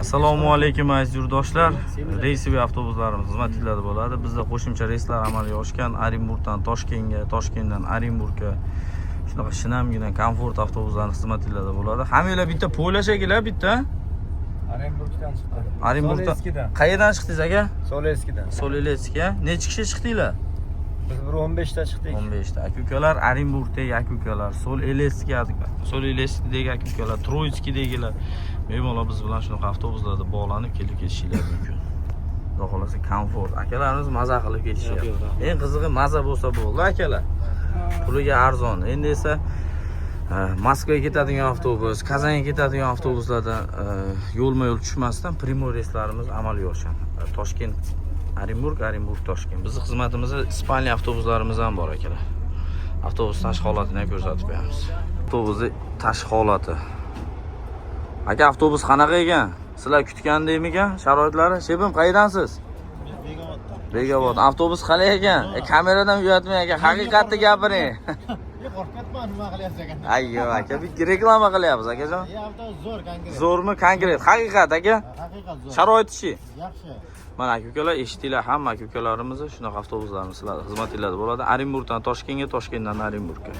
Assalomu alaykum aziz yurtdoshlar. Reysiy avtobuslarimiz xizmatingizda bo'ladi. Bizda qo'shimcha reyslar amalga oshgan. Orenburgdan Toshkentga, Toshkentdan Orenburgga shunaqa shinamgina komfort avtobuslarning xizmatingizda bo'ladi. Hammanglar bitta poylashaginglar bitta. Orenburgdan chiqdi. Orenburgdan. Qayerdan chiqdingiz aka? Soleskidan. Soleskiga. Necha kishi chiqdinglar? Biz 15 ta chiqdik. 15 ta. Aka-ukalar Orenburgdagi aka-ukalar, Soleski'dagi aka-ukalar, Troitski'dagilar bemalol biz bilan shunaqa avtobuslarda bog'lanib kelib ketishingiz mumkin. Xudo xolasa komfort. Akalarimiz maza qilib ketishyapti. Eng qizig'i maza bo'lsa bo'ldi akalar. Puliga arzon. Endi esa Moskvaga ketadigan avtobus, Kazanga ketadigan avtobuslardan yo'lma-yo'l tushmasdan primoy reyslarimiz amalga oshgan. Toshkent Orenburg, Orenburg Toshkent. Bizning xizmatimizda Ispaniya avtobuslarimiz ham bor akalar. Avtobus tashqi holatini ham ko'rsatib beramiz. Avtobusning tashqi holati. Aka, avtobus qanaqa ekan? Sizlar kutgandekmi ekan? Sharoitlari? Shebim, qayerdansiz? Bekobod. Avtobus qalay ekan? Kameradan uyatmang aka, haqiqatni gapiring. Qo'rqatma, nima qilyapsiz ekan? Ayyo aka, bitta reklama qilyapmiz akajon. Avtobus zo'r, konkret. Zo'rmi, konkret? Haqiqat aka? Haqiqat zo'r. Sharoiti-chi? Yaxshi. Mana aka-ukalar, eshitdinglar, hamma aka-ukalarimiz shunaqa avtobuslarni sizlar xizmatingizda bo'ladi. Orenburgdan Toshkentga, Toshkentdan Orenburgga.